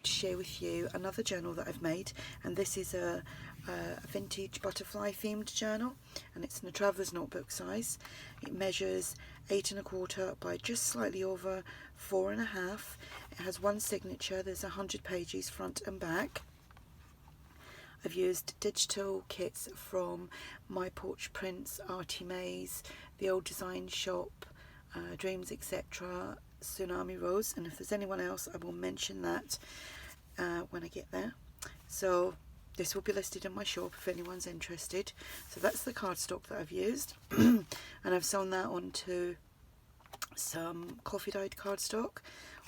to share with you another journal that I've made, and this is a vintage butterfly themed journal, and it's in a traveller's notebook size. It measures 8 1/4 by just slightly over 4 1/2. It has one signature. There's 100 pages front and back. I've used digital kits from My Porch Prints, ARTYmaze, The Old Design Shop, Dreams, etc., Tsunami Rose, and if there's anyone else I will mention that when I get there. So this will be listed in my shop if anyone's interested. So that's the cardstock that I've used and I've sewn that onto some coffee dyed cardstock.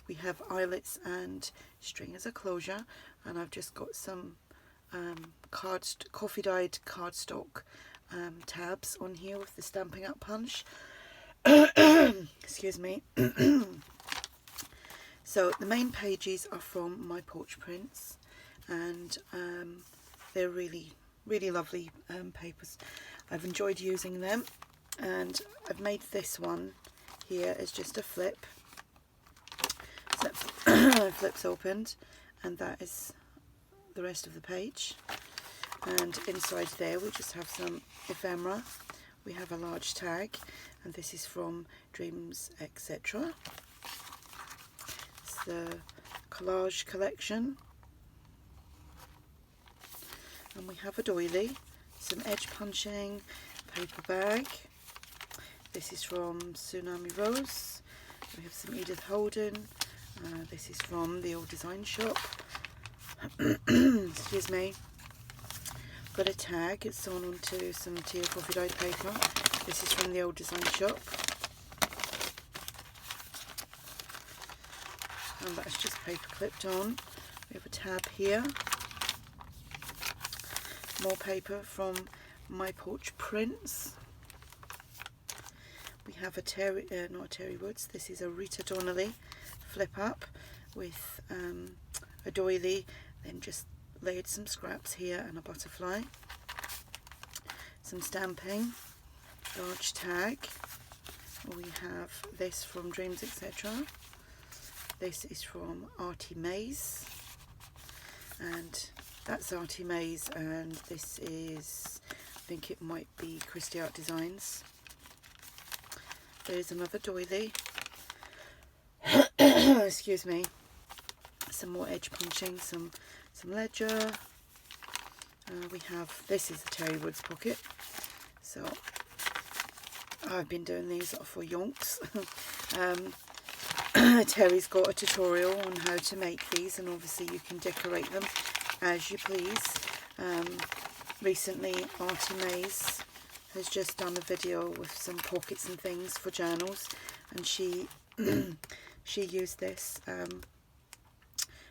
We have eyelets and string as a closure, and I've just got some coffee dyed cardstock tabs on here with the Stampin' Up punch. Excuse me. So the main pages are from My Porch Prints, and they're really lovely papers. I've enjoyed using them, and I've made this one here as just a flip. So that flips opened, and that is the rest of the page. And inside there we just have some ephemera. We have a large tag, and this is from Dreams, etc. It's the collage collection. And we have a doily, some edge punching, paper bag. This is from Tsunami Rose. We have some Edith Holden. This is from the Old Design Shop. Excuse me. Got a tag, it's sewn onto some teal coffee dyed paper. This is from the Old Design Shop. And that's just paper clipped on. We have a tab here. More paper from My Porch Prints. We have a Terri, not a Terri Woods, this is a Rita Donnelly flip up with a doily, then just laid some scraps here and a butterfly. Some stamping, large tag. We have this from Dreams, etc. This is from ARTYmaze, and that's ARTYmaze, and this is, I think it might be Christie Art Designs. There's another doily. Excuse me. Some more edge punching, some ledger. We have, this is a Terri Woods pocket. So I've been doing these for yonks. Terri's got a tutorial on how to make these, and obviously you can decorate them as you please. Recently ARTYmaze has just done a video with some pockets and things for journals, and she she used this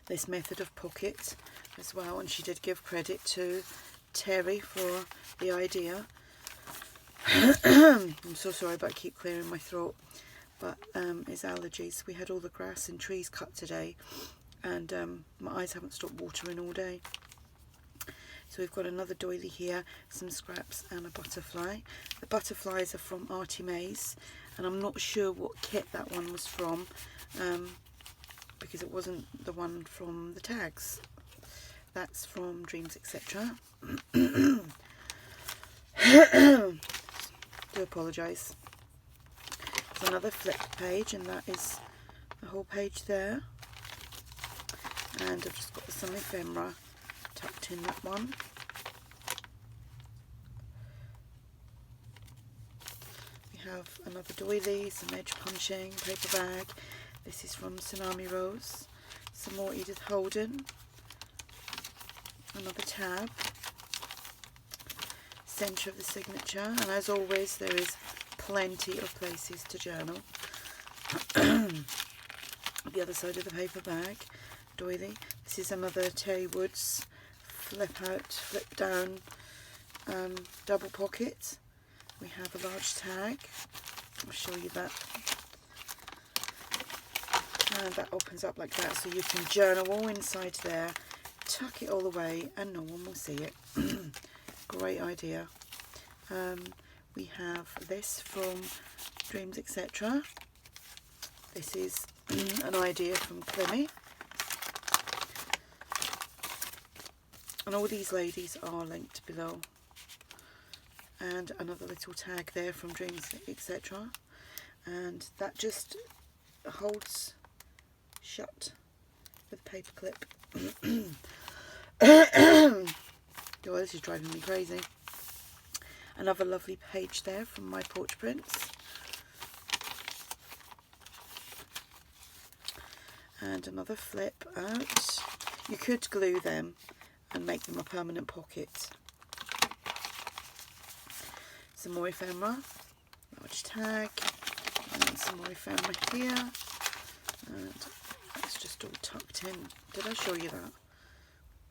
this method of pocket as well, and she did give credit to Terri for the idea. I'm so sorry about keep clearing my throat, but it's allergies. We had all the grass and trees cut today, and my eyes haven't stopped watering all day. So we've got another doily here, some scraps and a butterfly. The butterflies are from ARTYmaze, and I'm not sure what kit that one was from, because it wasn't the one from the tags. That's from Dreams, etc. Do apologise. There's another flipped page, and that is the whole page there. And I've just got some ephemera tucked in that one. We have another doily, some edge punching, paper bag. This is from Tsunami Rose. Some more Edith Holden. Another tab. Centre of the signature, and as always there is plenty of places to journal. The other side of the paper bag, doily. This is another Terri Woods flip out, flip down double pocket. We have a large tag. I'll show you that. And that opens up like that, so you can journal all inside there, tuck it all away, and no one will see it. Great idea. We have this from Dreams, etc. This is an idea from Climmy. And all these ladies are linked below. And another little tag there from Dreams Etc. And that just holds shut with a paper clip. Oh, this is driving me crazy. Another lovely page there from My Porch Prints. And another flip out. You could glue them and make them a permanent pocket. Some more ephemera, large tag, and some more ephemera here. And it's just all tucked in. Did I show you that?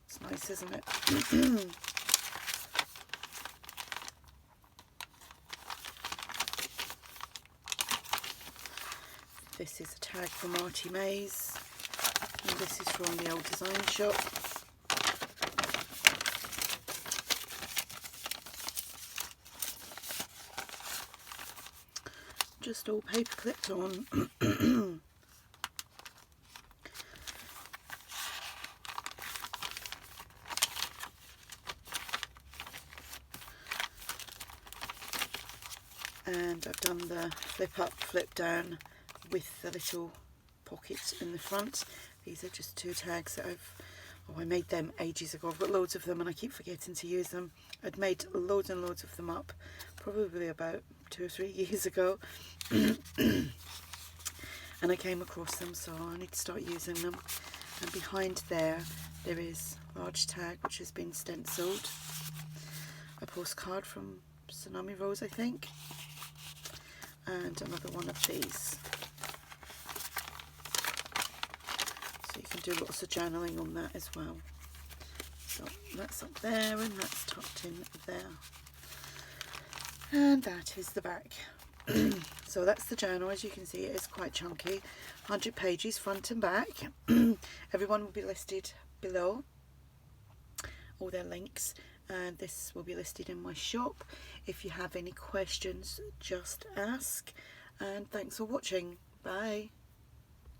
It's nice, isn't it? This is a tag from ARTYmaze, and this is from the old design shop. Just all paper clipped on. And I've done the flip up, flip down with the little pockets in the front. These are just 2 tags that I made them ages ago. I've got loads of them and I keep forgetting to use them. I'd made loads and loads of them up probably about 2 or 3 years ago. And I came across them, so I need to start using them. And behind there is a large tag which has been stenciled. A postcard from Tsunami Rose, I think. And another one of these. So you can do lots of journaling on that as well. So that's up there and that's tucked in there. And that is the back. So that's the journal. As you can see, it is quite chunky. 100 pages front and back. Everyone will be listed below, all their links, and this will be listed in my shop. If you have any questions, just ask. And thanks for watching. Bye.